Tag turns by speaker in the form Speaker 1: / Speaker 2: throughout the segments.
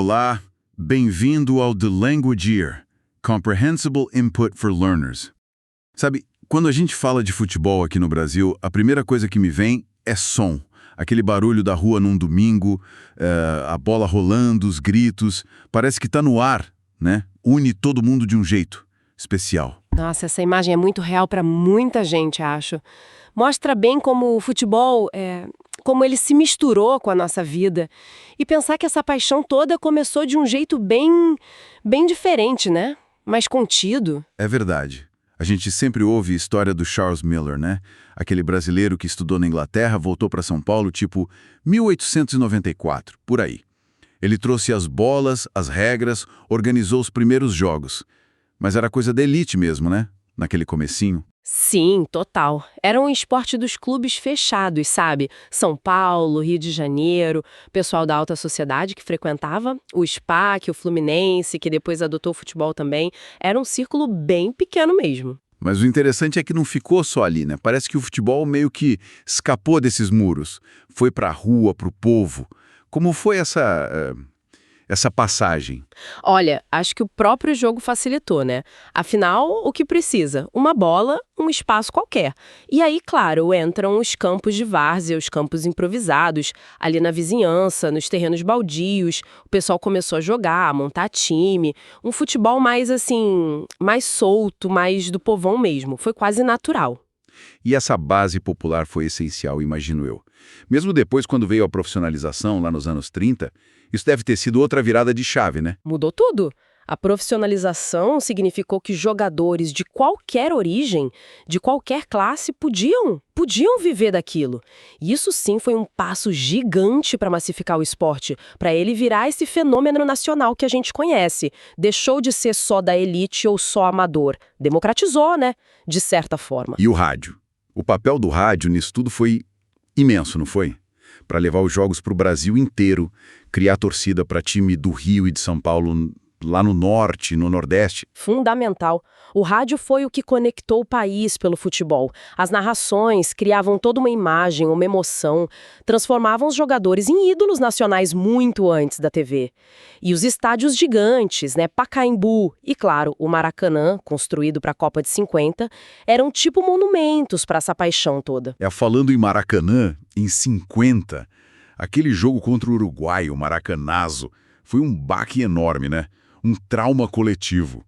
Speaker 1: Olá, bem-vindo ao The Language Year, Comprehensible Input for Learners. Sabe, quando a gente fala de futebol aqui no Brasil, a primeira coisa que me vem é som. Aquele barulho da rua num domingo, a bola rolando, os gritos, parece que tá no ar, né? Une todo mundo de um jeito especial.
Speaker 2: Nossa, essa imagem é muito real para muita gente, acho. Mostra bem como o futebol, como ele se misturou com a nossa vida. E pensar que essa paixão toda começou de um jeito bem diferente, né? Mais contido.
Speaker 1: É verdade. A gente sempre ouve a história do Charles Miller, né? Aquele brasileiro que estudou na Inglaterra, voltou para São Paulo, tipo 1894, por aí. Ele trouxe as bolas, as regras, organizou os primeiros jogos. Mas era coisa da elite mesmo, né? Naquele comecinho.
Speaker 2: Sim, total. Era um esporte dos clubes fechados, sabe? São Paulo, Rio de Janeiro, pessoal da alta sociedade que frequentava, o SPAC, o Fluminense, que depois adotou o futebol também. Era um círculo bem pequeno mesmo.
Speaker 1: Mas o interessante é que não ficou só ali, né? Parece que o futebol meio que escapou desses muros. Foi pra rua, pro povo. Como foi essa passagem?
Speaker 2: Olha, acho que o próprio jogo facilitou, né? Afinal, o que precisa? Uma bola, um espaço qualquer. E aí, claro, entram os campos de várzea, os campos improvisados, ali na vizinhança, nos terrenos baldios. O pessoal começou a jogar, a montar time. Um futebol mais, assim, mais solto, mais do povão mesmo. Foi quase natural.
Speaker 1: E essa base popular foi essencial, imagino eu. Mesmo depois, quando veio a profissionalização, lá nos anos 30, isso deve ter sido outra virada de chave, né?
Speaker 2: Mudou tudo. A profissionalização significou que jogadores de qualquer origem, de qualquer classe, podiam viver daquilo. E isso sim foi um passo gigante para massificar o esporte, para ele virar esse fenômeno nacional que a gente conhece. Deixou de ser só da elite ou só amador. Democratizou, né? De certa forma.
Speaker 1: E o rádio? O papel do rádio nisso tudo foi imenso, não foi? Para levar os jogos para o Brasil inteiro, criar torcida para time do Rio e de São Paulo lá no norte, no nordeste.
Speaker 2: Fundamental. O rádio foi o que conectou o país pelo futebol. As narrações criavam toda uma imagem, uma emoção, transformavam os jogadores em ídolos nacionais muito antes da TV. E os estádios gigantes, né, Pacaembu e, claro, o Maracanã, construído para a Copa de 50, eram tipo monumentos para essa paixão toda.
Speaker 1: Falando em Maracanã, em 50, aquele jogo contra o Uruguai, o Maracanazo, foi um baque enorme, né? Um trauma coletivo.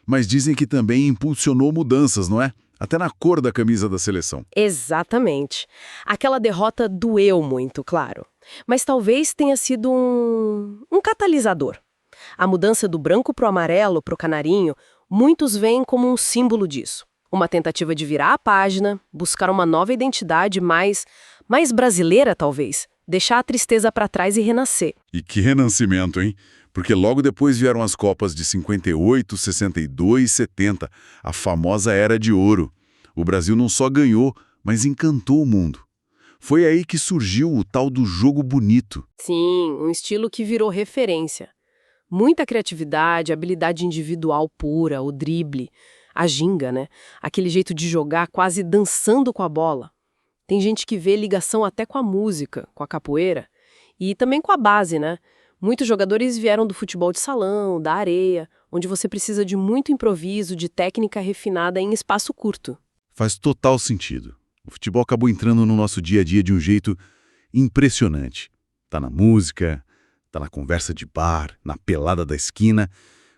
Speaker 1: Mas dizem que também impulsionou mudanças, não é? Até na cor da camisa da seleção.
Speaker 2: Exatamente. Aquela derrota doeu muito, claro. Mas talvez tenha sido um catalisador. A mudança do branco pro amarelo, pro canarinho, muitos veem como um símbolo disso. Uma tentativa de virar a página, buscar uma nova identidade mais brasileira, talvez. Deixar a tristeza para trás e renascer.
Speaker 1: E que renascimento, hein? Porque logo depois vieram as Copas de 58, 62 e 70, a famosa Era de Ouro. O Brasil não só ganhou, mas encantou o mundo. Foi aí que surgiu o tal do jogo bonito.
Speaker 2: Sim, um estilo que virou referência. Muita criatividade, habilidade individual pura, o drible, a ginga, né? Aquele jeito de jogar quase dançando com a bola. Tem gente que vê ligação até com a música, com a capoeira, e também com a base, né? Muitos jogadores vieram do futebol de salão, da areia, onde você precisa de muito improviso, de técnica refinada em espaço curto.
Speaker 1: Faz total sentido. O futebol acabou entrando no nosso dia a dia de um jeito impressionante. Tá na música, tá na conversa de bar, na pelada da esquina.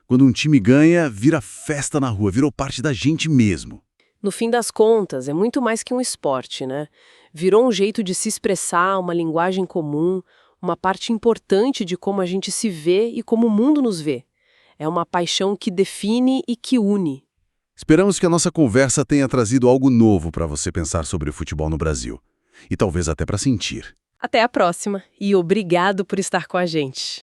Speaker 1: Quando um time ganha, vira festa na rua, virou parte da gente mesmo.
Speaker 2: No fim das contas, é muito mais que um esporte, né? Virou um jeito de se expressar, uma linguagem comum, uma parte importante de como a gente se vê e como o mundo nos vê. É uma paixão que define e que une.
Speaker 1: Esperamos que a nossa conversa tenha trazido algo novo para você pensar sobre o futebol no Brasil. E talvez até para sentir.
Speaker 2: Até a próxima e obrigado por estar com a gente.